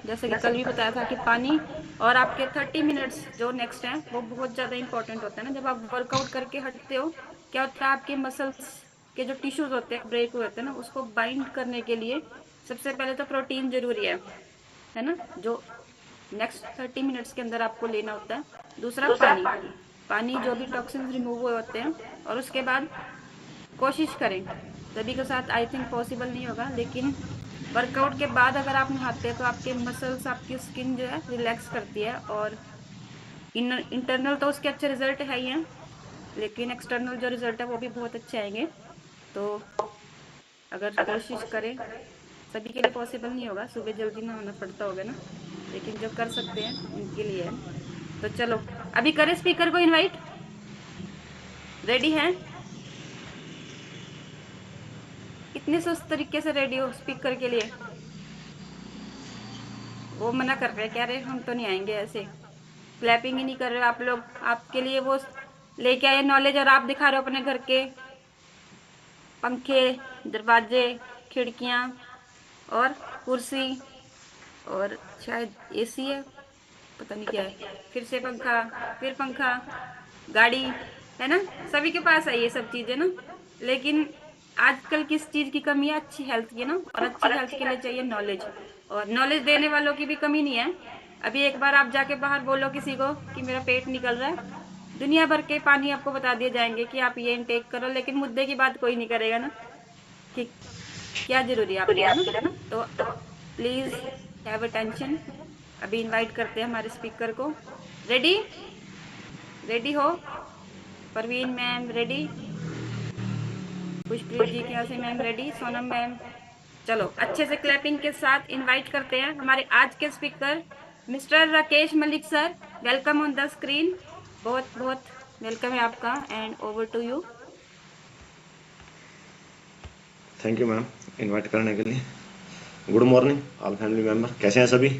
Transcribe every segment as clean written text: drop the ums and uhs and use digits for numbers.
जैसे कि कल भी बताया था कि पानी और आपके 30 मिनट्स जो नेक्स्ट हैं वो बहुत ज़्यादा इंपॉर्टेंट होता है ना। जब आप वर्कआउट करके हटते हो, क्या होता है आपके मसल्स के जो टिश्यूज होते हैं ब्रेक हुए होते हैं ना, उसको बाइंड करने के लिए सबसे पहले तो प्रोटीन जरूरी है ना, जो नेक्स्ट 30 मिनट्स के अंदर आपको लेना होता है। दूसरा पानी, पानी जो भी टॉक्सिन्स रिमूव हुए होते हैं। और उसके बाद कोशिश करें, सभी के साथ आई थिंक पॉसिबल नहीं होगा, लेकिन वर्कआउट के बाद अगर आप नहाते हैं तो आपके मसल्स, आपकी स्किन जो है रिलैक्स करती है। और इंटरनल तो उसके अच्छे रिजल्ट है ही हैं, लेकिन एक्सटर्नल जो रिजल्ट है वो भी बहुत अच्छे आएंगे। तो अगर कोशिश करें, सभी के लिए पॉसिबल नहीं होगा, सुबह जल्दी नहाना पड़ता होगा ना, लेकिन जो कर सकते हैं उनके लिए है। तो चलो, अभी करें स्पीकर को इनवाइट। रेडी हैं? कितने सुस्त तरीके से रेडी हो स्पीकर के लिए? वो मना कर रहे हैं, कह रहे हम तो नहीं आएंगे, ऐसे क्लैपिंग ही नहीं कर रहे हो आप लोग। आपके लिए वो लेके आए नॉलेज और आप दिखा रहे हो अपने घर के पंखे, दरवाजे, खिड़कियां और कुर्सी, और शायद एसी है, पता नहीं क्या है, फिर से पंखा, फिर पंखा, गाड़ी, है ना। सभी के पास है ये सब चीजें ना, लेकिन आजकल किस चीज की कमी है? अच्छी हेल्थ की ना। और अच्छी हेल्थ के लिए चाहिए नॉलेज, और नॉलेज देने वालों की भी कमी नहीं है। अभी एक बार आप जाके बाहर बोलो किसी को कि मेरा पेट निकल रहा है, दुनिया भर के पानी आपको बता दिए जाएंगे कि आप ये इनटेक करो, लेकिन मुद्दे की बात कोई नहीं करेगा ना कि क्या जरूरी है आपके लिए ना। तो प्लीज हैव अटेंशन। अभी इनवाइट करते हैं हमारे स्पीकर को। रेडी? रेडी हो? Parveen ma'am ready? खुशप्रीत जी के यहाँ से मैम रेडी? सोनम मैम? चलो, अच्छे से क्लैपिंग के साथ इनवाइट करते हैं हमारे आज के speaker mister Rakesh Malik sir. Welcome on the screen. बहुत बहुत वेलकम है आपका, and over to you. Thank you ma'am invite करने के लिए। Good morning all family member, कैसे हैं सभी?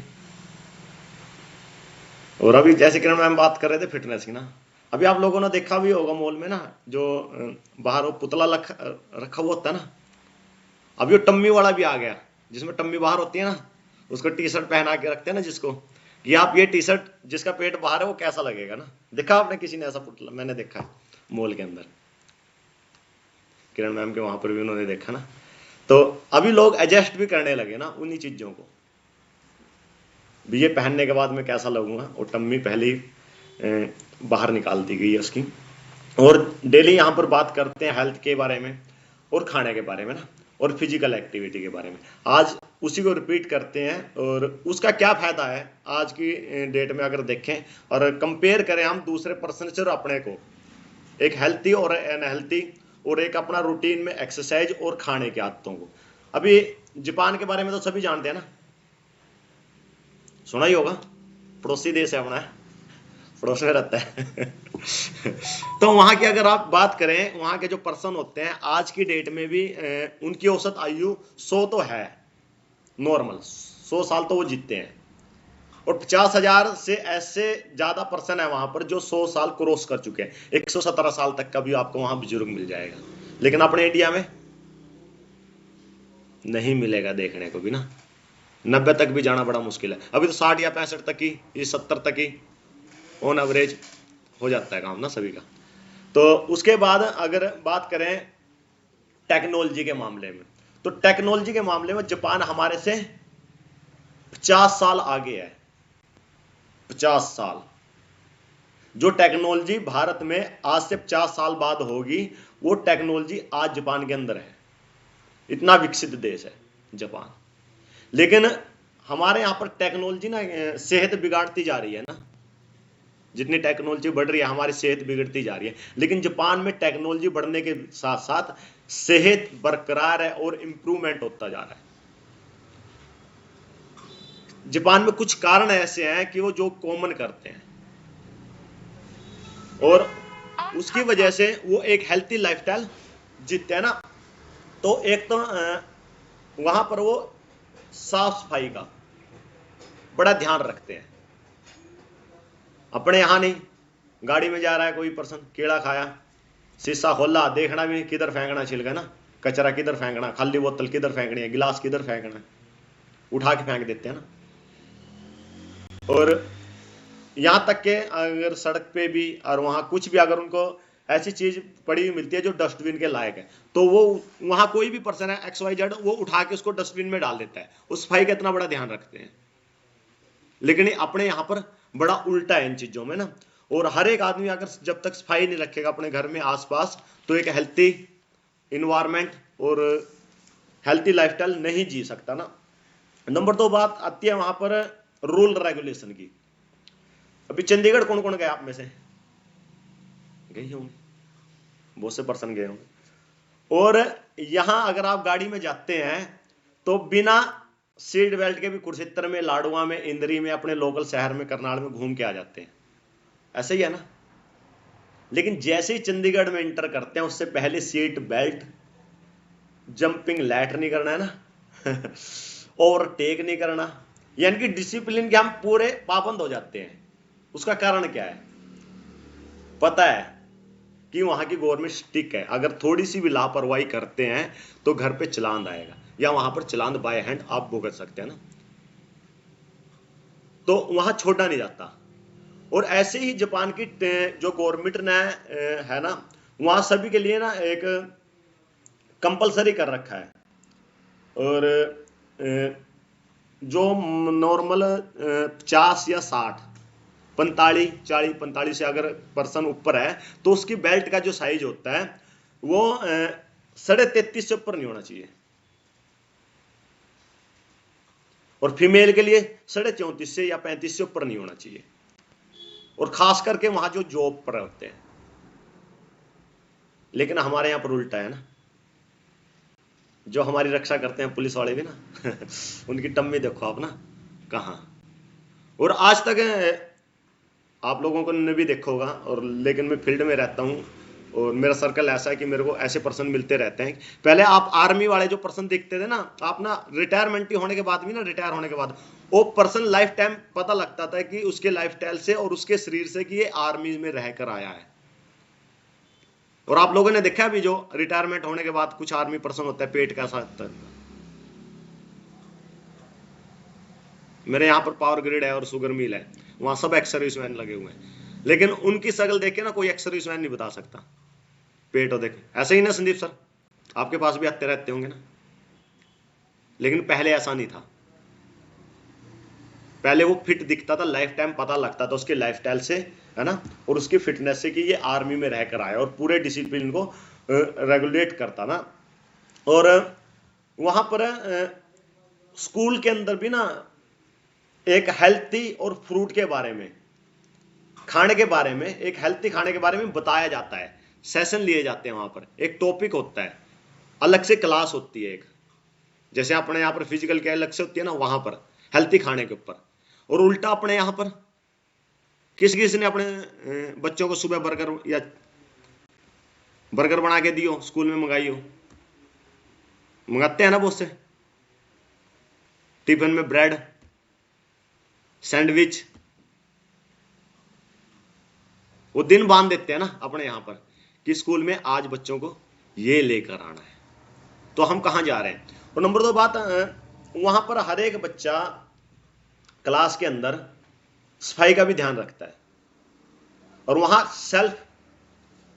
और अभी जैसे किरण मैम बात कर रहे थे फिटनेस की ना, अभी आप लोगों ने देखा भी होगा मॉल में ना, जो बाहर वो पुतला रखा हुआ होता है ना, अभी वो टम्मी वाला भी आ गया, जिसमें टम्मी बाहर होती है ना, उसको टी शर्ट पहना के रखते हैं ना जिसको, कि आप ये टी शर्ट जिसका पेट बाहर है वो कैसा लगेगा ना। देखा आपने किसी ने ऐसा पुतला? मैंने देखा है मॉल के अंदर, किरण मैम के वहां पर भी उन्होंने देखा ना। तो अभी लोग एडजस्ट भी करने लगे ना उन्हीं चीजों को, भी ये पहनने के बाद मैं कैसा लगूंगा, और टम्मी पहले ही बाहर निकाल दी गई है उसकी। और डेली यहाँ पर बात करते हैं हेल्थ के बारे में और खाने के बारे में ना, और फिजिकल एक्टिविटी के बारे में। आज उसी को रिपीट करते हैं, और उसका क्या फायदा है आज की डेट में अगर देखें और कंपेयर करें हम दूसरे पर्सन से और अपने को, एक हेल्थी और अनहेल्थी, और एक अपना रूटीन में एक्सरसाइज और खाने की आदतों को। अभी जापान के बारे में तो सभी जानते हैं ना, सुना ही होगा, पड़ोसी देश है अपना, पड़ोस में रहता है तो वहां की अगर आप बात करें, वहां के जो पर्सन होते हैं आज की डेट में भी उनकी औसत आयु 100 तो है, नॉर्मल 100 साल तो वो जीतते हैं। और 50,000 से ऐसे ज्यादा पर्सन है वहां पर जो 100 साल क्रॉस कर चुके हैं। 117 साल तक का भी आपको वहां बुजुर्ग मिल जाएगा, लेकिन अपने इंडिया में नहीं मिलेगा देखने को भी ना। 90 तक भी जाना बड़ा मुश्किल है। अभी तो 60 या 65 तक ही, ये 70 तक ही ऑन एवरेज हो जाता है काम ना सभी का। तो उसके बाद अगर बात करें टेक्नोलॉजी के मामले में, तो टेक्नोलॉजी के मामले में जापान हमारे से 50 साल आगे है। 50 साल। जो टेक्नोलॉजी भारत में आज से 50 साल बाद होगी, वो टेक्नोलॉजी आज जापान के अंदर है। इतना विकसित देश है जापान। लेकिन हमारे यहां पर टेक्नोलॉजी ना सेहत बिगाड़ती जा रही है ना, जितनी टेक्नोलॉजी बढ़ रही है हमारी सेहत बिगड़ती जा रही है। लेकिन जापान में टेक्नोलॉजी बढ़ने के साथ साथ सेहत बरकरार है और इंप्रूवमेंट होता जा रहा है। जापान में कुछ कारण ऐसे हैं कि वो जो कॉमन करते हैं, और उसकी वजह से वो एक हेल्थी लाइफस्टाइल जीते हैं ना। तो एक तो वहां पर वो साफ सफाई का बड़ा ध्यान रखते हैं। अपने यहां नहीं, गाड़ी में जा रहा है कोई पर्सन, कीड़ा खाया, शीशा खोला, देखना भी किधर फेंकना छिलका ना, कचरा किधर फेंकना, खाली बोतल किधर फेंकनी है, गिलास किधर फेंकना है, उठा के फेंक देते हैं ना। और यहाँ तक के अगर सड़क पे भी और वहाँ कुछ भी अगर उनको ऐसी चीज पड़ी हुई मिलती है जो डस्टबिन के लायक है, तो वो वहाँ कोई भी पर्सन है XYZ, वो उठा के उसको डस्टबिन में डाल देता है। उस सफाई का इतना बड़ा ध्यान रखते हैं। लेकिन अपने यहाँ पर बड़ा उल्टा है इन चीजों में ना। और हर एक आदमी अगर जब तक सफाई नहीं रखेगा अपने घर में आसपास, तो एक हेल्थी इन्वायरमेंट और हेल्थी लाइफस्टाइल नहीं जी सकता ना। नंबर 2 बात आती है वहां पर रूल रेगुलेशन की। अभी चंडीगढ़ कौन कौन गया आप में से? गए होंगे, बहुत से पर्सन गए होंगे। और यहां अगर आप गाड़ी में जाते हैं तो बिना सीट बेल्ट के भी कुरुक्षेत्र में, लाडवा में, इंद्री में, अपने लोकल शहर में, करनाल में घूम के आ जाते हैं। ऐसा ही है ना। लेकिन जैसे ही चंडीगढ़ में इंटर करते हैं उससे पहले सीट बेल्ट, जंपिंग लैट नहीं करना है ना ओवरटेक नहीं करना, यानी कि डिसिप्लिन के हम पूरे पाबंद हो जाते हैं। उसका कारण क्या है? पता है कि वहां की गवर्नमेंट स्टिक है। अगर थोड़ी सी भी लापरवाही करते हैं तो घर पे चलान आएगा, या वहां पर चलान बाय हैंड आप भुगत सकते हैं ना। तो वहां छोड़ा नहीं जाता। और ऐसे ही जापान की जो गवर्नमेंट ने है ना, वहां सभी के लिए ना एक कंपलसरी कर रखा है। और जो नॉर्मल 50 या 60, 45, 40, 45 से अगर पर्सन ऊपर है तो उसकी बेल्ट का जो साइज होता है वो 33.5 से ऊपर नहीं होना चाहिए। और फीमेल के लिए 34.5 से या 35 से ऊपर नहीं होना चाहिए। और खास करके वहां जो जॉब पर होते हैं। लेकिन हमारे यहां पर उल्टा है ना। जो हमारी रक्षा करते हैं पुलिस वाले भी ना उनकी टम्मी देखो आप ना कहां। और आज तक आप लोगों को ने भी देखा होगा, और लेकिन मैं फील्ड में रहता हूं और मेरा सर्कल ऐसा है कि मेरे को ऐसे पर्सन मिलते रहते हैं। पहले आप आर्मी वाले जो पर्सन देखते थे ना, आप ना रिटायरमेंट होने के बाद भी ना, रिटायर होने के बाद वो पर्सन लाइफ टाइम पता लगता था कि उसके लाइफस्टाइल से और उसके शरीर से कि ये आर्मी में रहकर आया है। और आप लोगों ने देखा भी जो रिटायरमेंट होने के बाद कुछ आर्मी पर्सन होता है, पेट का साथ। मेरे यहाँ पर पावर ग्रिड है और शुगर मिल है, वहां सब एक्स सर्विसमैन लगे हुए हैं। लेकिन उनकी शक्ल देख के ना कोई एक्स सर्विसमैन नहीं बता सकता पेट हो देखे। ऐसे ही ना संदीप सर, आपके पास भी आते रहते होंगे ना। लेकिन पहले ऐसा नहीं था। पहले वो फिट दिखता था, लाइफ टाइम पता लगता था उसके लाइफस्टाइल से, है ना, और उसकी फिटनेस से कि ये आर्मी में रहकर आया और पूरे डिसिप्लिन को रेगुलेट करता ना। और वहां पर स्कूल के अंदर भी ना एक हेल्थी और फ्रूट के बारे में, खाने के बारे में, एक हेल्थी खाने के बारे में बताया जाता है। सेशन लिए जाते हैं, वहां पर एक टॉपिक होता है, अलग से क्लास होती है एक। जैसे अपने यहाँ पर फिजिकल की अलग से होती है ना, वहां पर हेल्थी खाने के ऊपर। और उल्टा अपने यहाँ पर किस किस ने अपने बच्चों को सुबह बर्गर बना के दियो, स्कूल में मंगाई हो, मंगाते हैं ना बहुत से। टिफिन में ब्रेड, सैंडविच, वो दिन बांध देते हैं ना अपने यहां पर कि स्कूल में आज बच्चों को ये लेकर आना है। तो हम कहां जा रहे हैं? और नंबर 2 बात, वहां पर हर एक बच्चा क्लास के अंदर सफाई का भी ध्यान रखता है। और वहां सेल्फ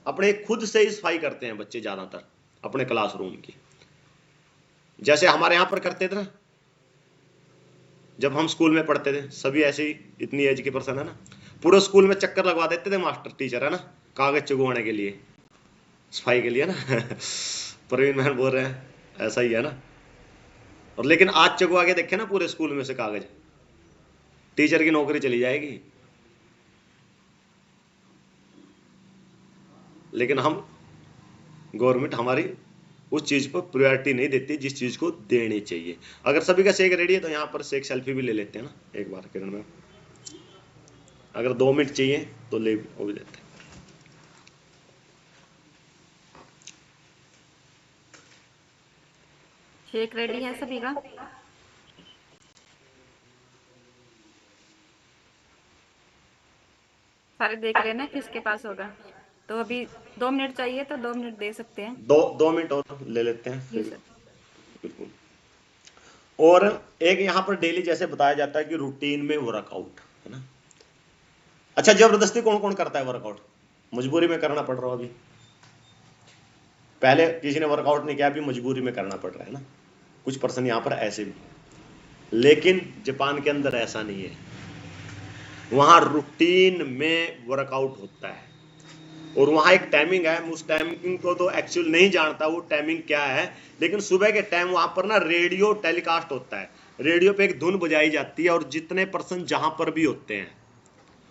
अपने खुद से ही सफाई करते हैं बच्चे ज्यादातर अपने क्लासरूम की। जैसे हमारे यहां पर करते थे ना, जब हम स्कूल में पढ़ते थे, सभी ऐसे ही इतनी एज के पर्सन है ना, पूरे स्कूल में चक्कर लगवा देते थे मास्टर टीचर, है ना, कागज चुगवाने के लिए, सफाई के लिए ना प्रवीण मैन बोल रहे हैं ऐसा ही है ना। और लेकिन आज चुगवा के देखे ना पूरे स्कूल में से कागज, टीचर की नौकरी चली जाएगी। लेकिन हम, गवर्नमेंट हमारी उस चीज पर प्रायोरिटी नहीं देती जिस चीज को देनी चाहिए। अगर सभी का शेक रेडी है तो यहाँ पर शेक सेल्फी भी ले लेते हैं ना एक बार किरण में। अगर 2 मिनट चाहिए तो ले वो भी लेते हैं। शेक रेडी है सभी का? सारे देख रहे हैं ना किसके पास होगा। तो अभी 2 मिनट चाहिए तो 2 मिनट दे सकते हैं। 2 मिनट और ले लेते हैं जी फिर। सर। बिल्कुल। और एक यहाँ पर डेली जैसे बताया जाता है कि रूटीन में वर्कआउट, है ना। अच्छा, जबरदस्ती कौन कौन करता है वर्कआउट? मजबूरी में करना पड़ रहा है। अभी पहले किसी ने वर्कआउट नहीं किया, अभी मजबूरी में करना पड़ रहा है ना। कुछ पर्सन यहां पर ऐसे भी, लेकिन जापान के अंदर ऐसा नहीं है। वहां रूटीन में वर्कआउट होता है और वहां एक टाइमिंग है। उस टाइमिंग को तो एक्चुअल नहीं जानता वो टाइमिंग क्या है, लेकिन सुबह के टाइम वहां पर ना रेडियो टेलीकास्ट होता है। रेडियो पे एक धुन बजाई जाती है और जितने पर्सन जहां पर भी होते हैं,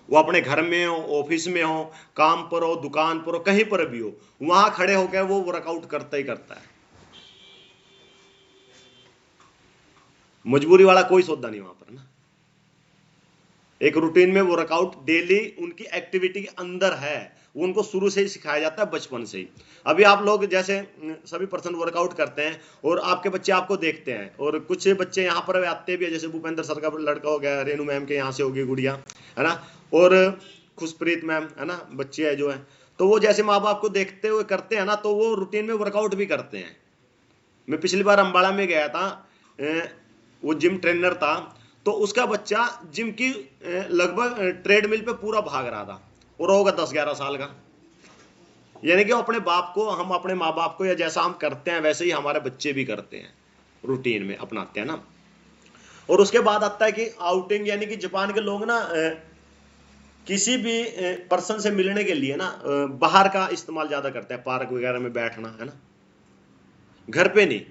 वो अपने घर में हो, ऑफिस में हो, काम पर हो, दुकान पर हो, कहीं पर भी हो, वहां खड़े होकर वो वर्कआउट करता ही करता है। मजबूरी वाला कोई सौदा नहीं वहां पर ना। एक रूटीन में वर्कआउट डेली उनकी एक्टिविटी के अंदर है। वो उनको शुरू से ही सिखाया जाता है, बचपन से ही। अभी आप लोग जैसे सभी पर्सन वर्कआउट करते हैं और आपके बच्चे आपको देखते हैं, और कुछ बच्चे यहाँ पर आते भी है, जैसे भूपेंद्र सर का लड़का हो गया, रेनू मैम के यहाँ से होगी गुड़िया, है ना, और खुशप्रीत मैम, है ना, बच्चे है जो है, तो वो जैसे माँ बाप को देखते हुए करते हैं ना, तो वो रूटीन में वर्कआउट भी करते हैं। मैं पिछली बार अंबाला में गया था, वो जिम ट्रेनर था, तो उसका बच्चा जिम की लगभग ट्रेडमिल पे पूरा भाग रहा था, और होगा 10-11 साल का। यानी कि अपने बाप को, हम अपने माँ बाप को या जैसा हम करते हैं वैसे ही हमारे बच्चे भी करते हैं, रूटीन में अपनाते हैं ना। और उसके बाद आता है कि आउटिंग, यानी कि जापान के लोग ना किसी भी पर्सन से मिलने के लिए ना बाहर का इस्तेमाल ज्यादा करते हैं, पार्क वगैरह में बैठना, है ना, घर पे नहीं।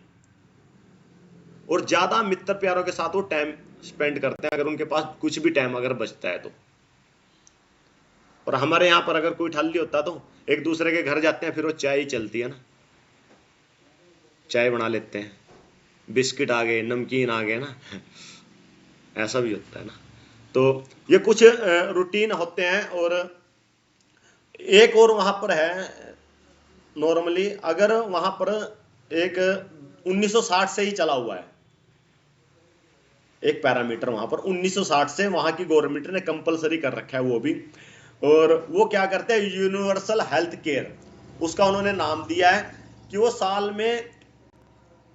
और ज्यादा मित्र प्यारों के साथ वो टाइम स्पेंड करते हैं, अगर उनके पास कुछ भी टाइम अगर बचता है तो। और हमारे यहाँ पर अगर कोई ठल्ली होता तो एक दूसरे के घर जाते हैं, फिर वो चाय ही चलती है ना, चाय बना लेते हैं, बिस्किट आ गए, नमकीन आ गए ना, ऐसा भी होता है ना। तो ये कुछ रूटीन होते हैं। और एक और वहां पर है, नॉर्मली अगर वहां पर एक 1960 से ही चला हुआ है एक पैरामीटर, वहां पर 1960 से वहां की गवर्नमेंट ने कंपलसरी कर रखा है वो भी। और वो क्या करते हैं, यूनिवर्सल हेल्थ केयर, उसका उन्होंने नाम दिया है कि वो साल में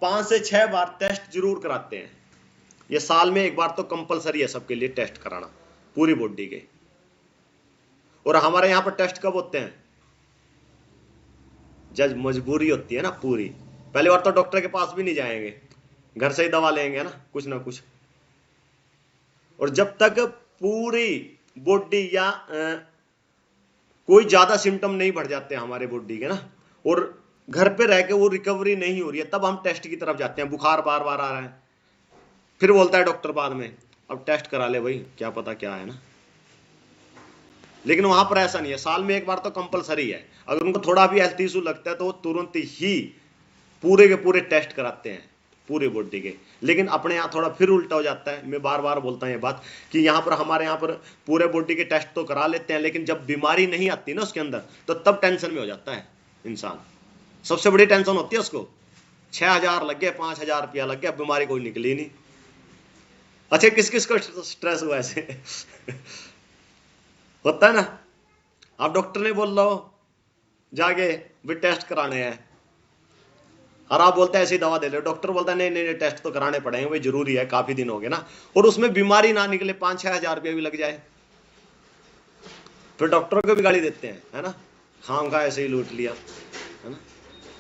5 से 6 बार टेस्ट जरूर कराते हैं। ये साल में एक बार तो कंपलसरी है सबके लिए टेस्ट कराना, पूरी बॉडी के। और हमारे यहाँ पर टेस्ट कब होते हैं, जब मजबूरी होती है ना पूरी। पहली बार तो डॉक्टर के पास भी नहीं जाएंगे, घर से ही दवा लेंगे ना, कुछ ना कुछ। और जब तक पूरी बॉडी या कोई ज्यादा सिम्टम नहीं बढ़ जाते हमारे बॉडी के ना, और घर पे रह के वो रिकवरी नहीं हो रही है, तब हम टेस्ट की तरफ जाते हैं। बुखार बार बार आ रहा है, फिर बोलता है डॉक्टर बाद में, अब टेस्ट करा ले भाई, क्या पता क्या है ना। लेकिन वहां पर ऐसा नहीं है, साल में एक बार तो कंपलसरी है। अगर उनको थोड़ा भी हेल्थ इशू लगता है तो वो तुरंत ही पूरे के पूरे टेस्ट कराते हैं, पूरी बॉडी के। लेकिन अपने यहाँ थोड़ा फिर उल्टा हो जाता है। मैं बार बार बोलता हूँ ये बात कि यहाँ पर, हमारे यहाँ पर पूरे बॉडी के टेस्ट तो करा लेते हैं, लेकिन जब बीमारी नहीं आती ना उसके अंदर, तो तब टेंशन में हो जाता है इंसान। सबसे बड़ी टेंशन होती है उसको, 6,000 लग गया, 5,000 रुपया लग गया, बीमारी कोई निकली नहीं। अच्छा, किस किस को स्ट्रेस हुआ ऐसे होता है ना। आप डॉक्टर ने बोल लो जाके भी टेस्ट कराने हैं, और आप बोलते हैं ऐसी दवा दे लो, डॉक्टर बोलता है नहीं नहीं टेस्ट तो कराने पड़ेंगे भाई, जरूरी है, काफी दिन हो गए ना, और उसमें बीमारी ना निकले, 5-6 हजार रुपया भी लग जाए, फिर डॉक्टर को भी गाली देते हैं, है ना, खाम खा ऐसे ही लूट लिया, है ना,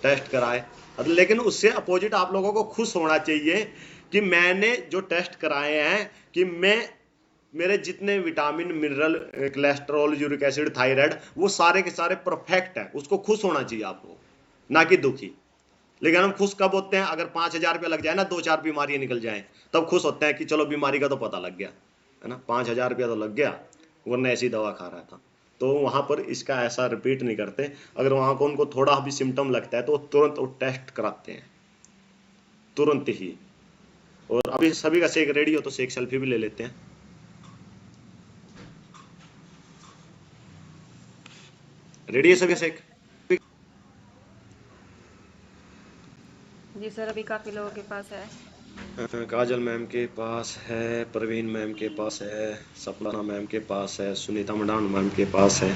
टेस्ट कराए। लेकिन उससे अपोजिट आप लोगों को खुश होना चाहिए कि मैंने जो टेस्ट कराए हैं, कि मेरे जितने vitamin, mineral, cholesterol, uric acid, thyroid, वो सारे के सारे परफेक्ट है। उसको खुश होना चाहिए आपको, ना कि दुखी। लेकिन हम खुश कब होते हैं, अगर 5,000 रुपया लग जाए ना, 2-4 बीमारियां निकल जाएं, तब खुश होते हैं कि चलो बीमारी का तो पता लग गया, है ना, 5,000 रुपया तो लग गया, वरना ऐसी दवा खा रहा था। तो वहां पर इसका ऐसा रिपीट नहीं करते। अगर वहां को उनको थोड़ा भी सिम्टम लगता है तो तुरंत वो टेस्ट कराते हैं, तुरंत ही। और अभी सभी का शेक रेडी हो तो शेक सेल्फी भी ले लेते हैं। रेडी है सभी का शेक? जी सर, अभी काफ़ी लोगों के पास है। काजल मैम के पास है, प्रवीण मैम के पास है, सपना मैम के पास है, सुनीता मंडान मैम के पास है,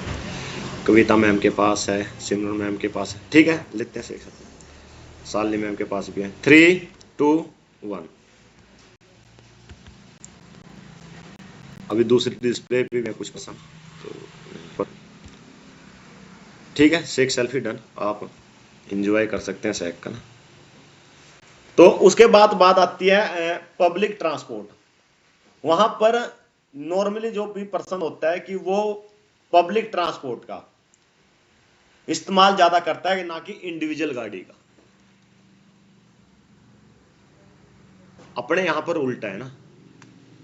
कविता मैम के पास है, सिमरन मैम के पास है। ठीक है, लेते हैं एक साथ। शालिनी मैम के पास भी है। 3, 2, 1। अभी दूसरी डिस्प्ले पे भी कुछ पसंद तो ठीक है। शेक सेल्फी डन, आप इंजॉय कर सकते हैं शेक का ना। तो उसके बाद बात आती है पब्लिक ट्रांसपोर्ट। वहां पर नॉर्मली जो भी पर्सन होता है कि वो पब्लिक ट्रांसपोर्ट का इस्तेमाल ज्यादा करता है ना कि इंडिविजुअल गाड़ी का। अपने यहां पर उल्टा है ना,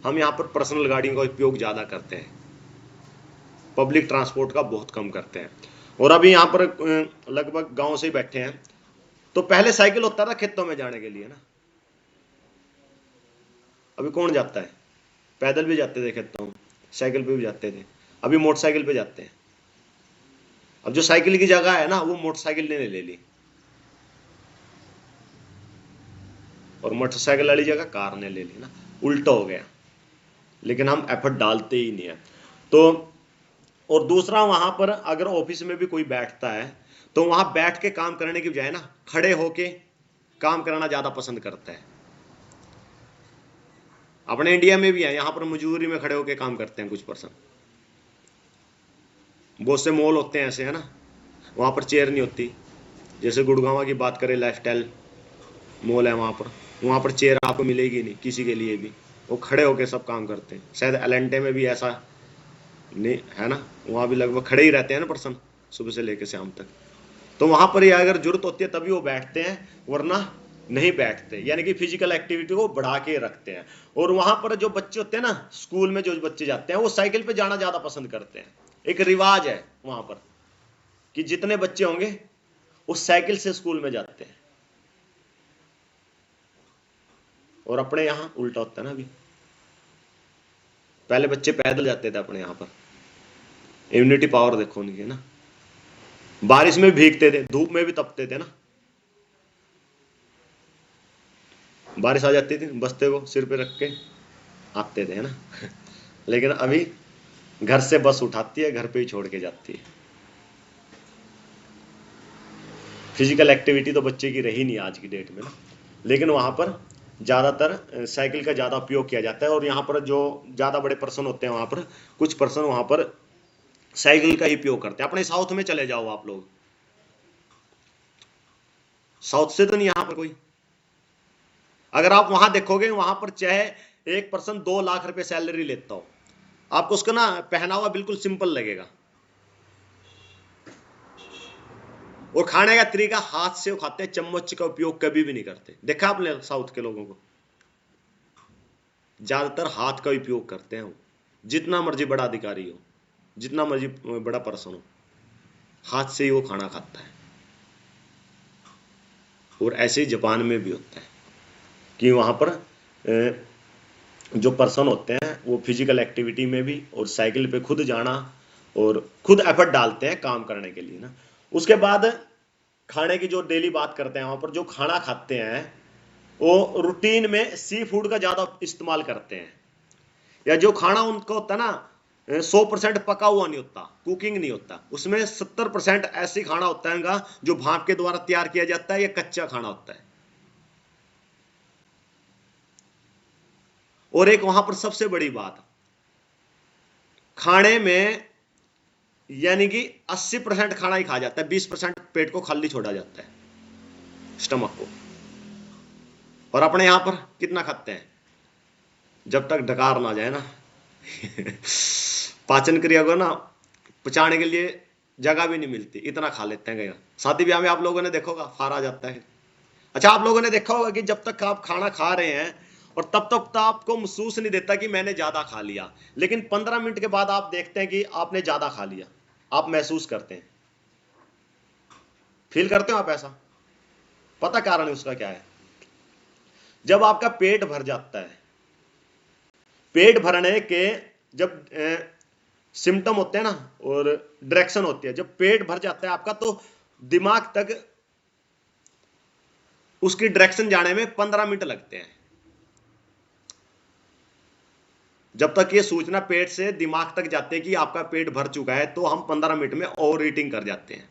हम यहां पर पर्सनल गाड़ी का उपयोग ज्यादा करते हैं, पब्लिक ट्रांसपोर्ट का बहुत कम करते हैं। और अभी यहां पर लगभग गांव से ही बैठे हैं, तो पहले साइकिल होता था खेतों में जाने के लिए ना, अभी कौन जाता है? पैदल भी जाते थे खेतों में, साइकिल पे भी जाते थे, अभी मोटरसाइकिल पे जाते हैं। अब जो साइकिल की जगह है ना वो मोटरसाइकिल ने ले ली, और मोटरसाइकिल वाली जगह कार ने ले ली ना, उल्टा हो गया। लेकिन हम एफर्ट डालते ही नहीं है। तो और दूसरा, वहां पर अगर ऑफिस में भी कोई बैठता है तो वहां बैठ के काम करने की बजाय ना खड़े होके काम करना ज्यादा पसंद करता है। अपने इंडिया में भी है, यहां पर मजदूरी में खड़े होके काम करते हैं कुछ पर्सन। बहुत से मॉल होते हैं ऐसे है ना, वहां पर चेयर नहीं होती। जैसे गुड़गांव की बात करें, लाइफस्टाइल मॉल है, वहां पर चेयर आपको मिलेगी नहीं किसी के लिए भी, वो खड़े होके सब काम करते हैं। शायद एलेंटे में भी ऐसा नहीं है ना, वहां भी लगभग खड़े ही रहते हैं ना पर्सन, सुबह से लेकर शाम तक। तो वहां पर अगर जरूरत होती है तभी वो बैठते हैं, वरना नहीं बैठते, यानी कि फिजिकल एक्टिविटी को बढ़ा के रखते हैं। और वहां पर जो बच्चे होते हैं ना, स्कूल में जो बच्चे जाते हैं वो साइकिल पे जाना ज्यादा पसंद करते हैं। एक रिवाज है वहां पर कि जितने बच्चे होंगे वो साइकिल से स्कूल में जाते हैं। और अपने यहां उल्टा होता है ना, अभी पहले बच्चे पैदल जाते थे अपने यहां पर, इम्यूनिटी पावर देखो उनकी ना, बारिश में भीगते थे, धूप में भी तपते थे ना, बारिश आ जाती थी बस्ते को सिर पे रख के आते थे ना। लेकिन अभी घर से बस उठाती है, घर पे ही छोड़ के जाती है। फिजिकल एक्टिविटी तो बच्चे की रही नहीं आज की डेट में ना, लेकिन वहां पर ज्यादातर साइकिल का ज्यादा उपयोग किया जाता है। और यहाँ पर जो ज्यादा बड़े पर्सन होते हैं, वहां पर कुछ पर्सन वहां पर साइकिल का ही उपयोग करते हैं। अपने साउथ में चले जाओ आप लोग, साउथ से तो नहीं यहाँ पर कोई, अगर आप वहां देखोगे वहां पर चाहे एक पर्सन 2 लाख रुपए सैलरी लेता हो, आपको उसका ना पहनावा बिल्कुल सिंपल लगेगा। और खाने का तरीका हाथ से वो खाते हैं, चम्मच का उपयोग कभी भी नहीं करते। देखा आपने साउथ के लोगों को, ज्यादातर हाथ का उपयोग करते हैं वो, जितना मर्जी बड़ा अधिकारी हो, जितना मर्जी बड़ा पर्सन हो, हाथ से ही वो खाना खाता है। और ऐसे ही जापान में भी होता है कि वहां पर जो पर्सन होते हैं वो फिजिकल एक्टिविटी में भी और साइकिल पे खुद जाना और खुद एफर्ट डालते हैं काम करने के लिए ना। उसके बाद खाने की जो डेली बात करते हैं, वहां पर जो खाना खाते हैं वो रूटीन में सी फूड का ज्यादा इस्तेमाल करते हैं। या जो खाना उनका होता है ना 100% पका हुआ नहीं होता, कुकिंग नहीं होता, उसमें 70% ऐसी खाना होता है उनका जो भाप के द्वारा तैयार किया जाता है, या कच्चा खाना होता है। और एक वहां पर सबसे बड़ी बात, खाने में यानी कि 80% खाना ही खा जाता है, 20% पेट को खाली छोड़ा जाता है, स्टमक को। और अपने यहां पर कितना खाते हैं, जब तक डकार ना जाए ना पाचन क्रिया को ना पचाने के लिए जगह भी नहीं मिलती, इतना खा लेते हैं। शादी ब्याह में आप लोगों ने देखा होगा, फार आ जाता है। अच्छा, आप लोगों ने देखा होगा कि जब तक आप खाना खा रहे हैं और तब तक तो आपको महसूस नहीं देता कि मैंने ज्यादा खा लिया, लेकिन 15 मिनट के बाद आप देखते हैं कि आपने ज्यादा खा लिया, आप महसूस करते हैं, फील करते हो आप ऐसा। पता कारण उसका क्या है? जब आपका पेट भर जाता है, पेट भरने के जब सिम्टम होते हैं ना और डायरेक्शन होती है, जब पेट भर जाता है आपका तो दिमाग तक उसकी डायरेक्शन जाने में 15 मिनट लगते हैं। जब तक ये सूचना पेट से दिमाग तक जाती है कि आपका पेट भर चुका है, तो हम 15 मिनट में ओवर ईटिंग कर जाते हैं।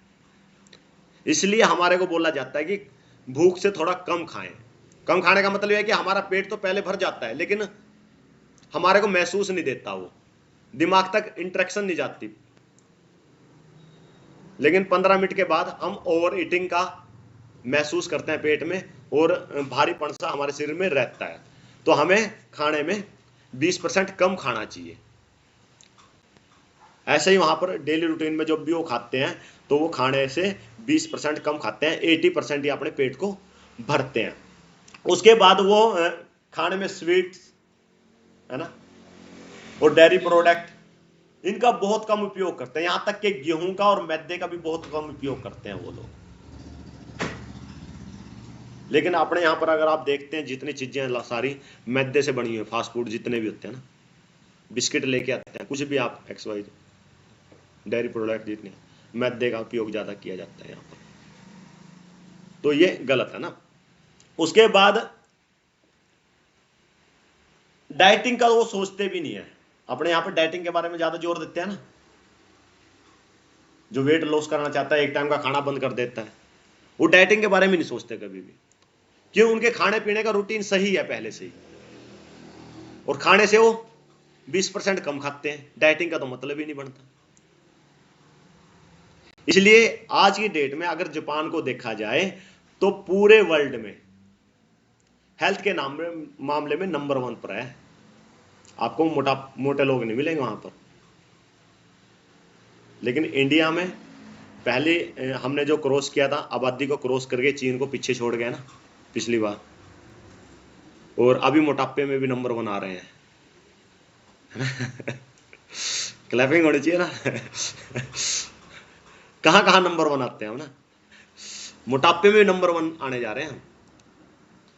इसलिए हमारे को बोला जाता है कि भूख से थोड़ा कम खाएं। कम खाने का मतलब है कि हमारा पेट तो पहले भर जाता है, लेकिन हमारे को महसूस नहीं देता वो, दिमाग तक इंटरेक्शन नहीं जाती, लेकिन 15 मिनट के बाद हम ओवर ईटिंग का महसूस करते हैं पेट में और भारीपन सा हमारे शरीर में रहता है। तो हमें खाने में 20% कम खाना चाहिए। ऐसे ही वहां पर डेली रूटीन में जब भी वो खाते हैं तो वो खाने से 20% कम खाते हैं, 80% ही अपने पेट को भरते हैं। उसके बाद वो खाने में स्वीट्स है ना और डेयरी प्रोडक्ट इनका बहुत कम उपयोग करते हैं, यहां तक कि गेहूं का और मैदे का भी बहुत कम उपयोग करते हैं वो लोग। लेकिन अपने यहां पर अगर आप देखते हैं जितनी चीजें सारी मैदे से बनी हुई है, फास्ट फूड जितने भी होते हैं ना, बिस्किट लेके आते हैं, कुछ भी आप XY डेयरी प्रोडक्ट जितने, मैदे का उपयोग ज्यादा किया जाता है यहां पर, तो ये गलत है ना। उसके बाद डाइटिंग का वो सोचते भी नहीं है। अपने यहां पर डाइटिंग के बारे में ज्यादा जोर देते हैं ना, जो वेट लॉस करना चाहता है एक टाइम का खाना बंद कर देता है, वो डाइटिंग के बारे में नहीं सोचते कभी भी, क्यों? उनके खाने पीने का रूटीन सही है पहले से ही, और खाने से वो 20% कम खाते हैं, डाइटिंग का तो मतलब ही नहीं बनता। इसलिए आज की डेट में अगर जापान को देखा जाए तो पूरे वर्ल्ड में हेल्थ के मामले में नंबर 1 पर है। आपको मोटे लोग नहीं मिलेंगे वहां पर। लेकिन इंडिया में पहले हमने जो क्रॉस किया था, आबादी को क्रॉस करके चीन को पीछे छोड़ गया ना पिछली बार, और अभी मोटापे में भी नंबर 1 आ रहे हैं। क्लैपिंग होनी चाहिए ना। कहां कहां नंबर 1 आते हैं हम ना, मोटापे में नंबर 1 आने जा रहे हैं हम।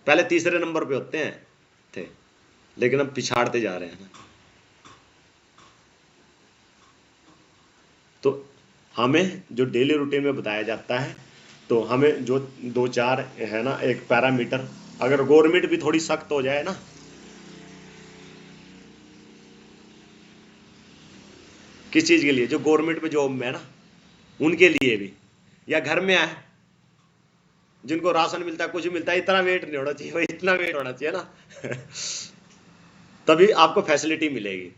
पहले तीसरे नंबर पे होते हैं थे, लेकिन अब पिछाड़ते जा रहे हैं ना। तो हमें जो डेली रूटीन में बताया जाता है, तो हमें जो 2-4 है ना एक पैरामीटर, अगर गवर्नमेंट भी थोड़ी सख्त हो जाए ना, किस चीज के लिए, जो गवर्नमेंट में जॉब में है ना उनके लिए भी, या घर में आए जिनको राशन मिलता है, कुछ मिलता है, इतना वेट नहीं होना चाहिए भाई, इतना वेट होना चाहिए ना। तभी आपको फैसिलिटी मिलेगी,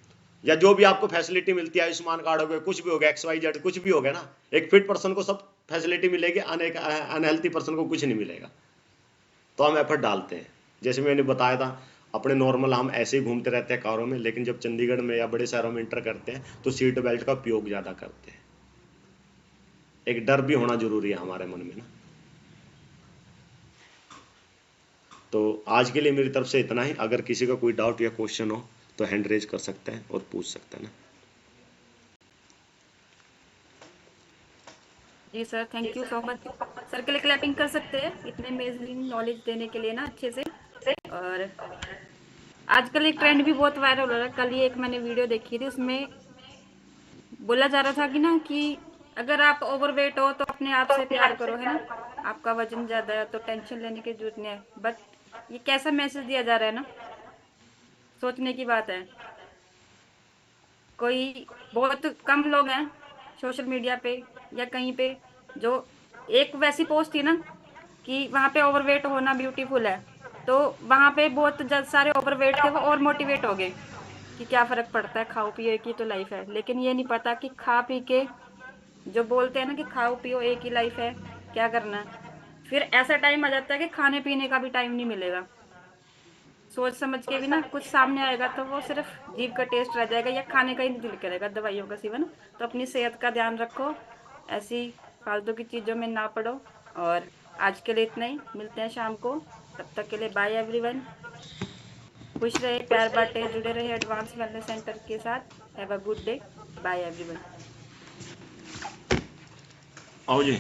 या जो भी आपको फैसिलिटी मिलती है, आयुष्मान कार्ड हो गया, कुछ भी हो गया, XYZ कुछ भी हो गया ना, एक फिट पर्सन को सब फैसिलिटी मिलेगी, अनहेल्थी पर्सन को कुछ नहीं मिलेगा। तो हम एफर्ट डालते हैं, जैसे मैंने बताया था, अपने नॉर्मल हम ऐसे ही घूमते रहते हैं कारों में, लेकिन जब चंडीगढ़ में या बड़े शहरों में इंटर करते हैं तो सीट बेल्ट का उपयोग ज्यादा करते हैं। एक डर भी होना जरूरी है हमारे मन में ना। तो आज के लिए मेरी तरफ से इतना ही। अगर किसी का कोई डाउट या क्वेश्चन हो तो हैंड रेज कर सकते हैं और पूछ सकते हैं ना। जी sir, thank you so much. Sir के लिए क्लैपिंग कर सकते हैं इतने अमेजिंग नॉलेज देने के लिए ना, अच्छे से। और आजकल एक ट्रेंड भी बहुत वायरल हो रहा है। कल ही एक मैंने वीडियो देखी थी, उसमें बोला जा रहा था कि ना कि अगर आप ओवरवेट हो तो अपने आप से प्यार करो, है ना। आपका वजन ज्यादा है तो टेंशन लेने की जरूरत नहीं है। बट ये कैसा मैसेज दिया जा रहा है ना, सोचने की बात है। कोई बहुत कम लोग हैं सोशल मीडिया पे या कहीं पे जो, एक वैसी पोस्ट थी ना कि वहां पे ओवरवेट होना ब्यूटीफुल है, तो वहां पे बहुत सारे ओवरवेट थे, वो और मोटिवेट हो गए कि क्या फर्क पड़ता है, खाओ पियो एक ही तो लाइफ है। लेकिन ये नहीं पता कि खा पी के, जो बोलते हैं ना कि खाओ पियो एक ही लाइफ है, क्या करना है, फिर ऐसा टाइम आ जाता है कि खाने पीने का भी टाइम नहीं मिलेगा। सोच समझ के भी ना कुछ सामने आएगा तो वो सिर्फ जीभ का टेस्ट रह जाएगा, या खाने का ही नहीं दिल करेगा दवाइयों का सिवा ना। तो अपनी सेहत का ध्यान रखो, ऐसी फालतू की चीज़ों में ना पड़ो। और आज के लिए इतना ही, मिलते हैं शाम को। तब तक के लिए बाय एवरीवन। खुश रहे, प्यार बांटे, जुड़े रहे एडवांस वेलनेस सेंटर के साथ। Have a good day. Bye everyone. आओ जी।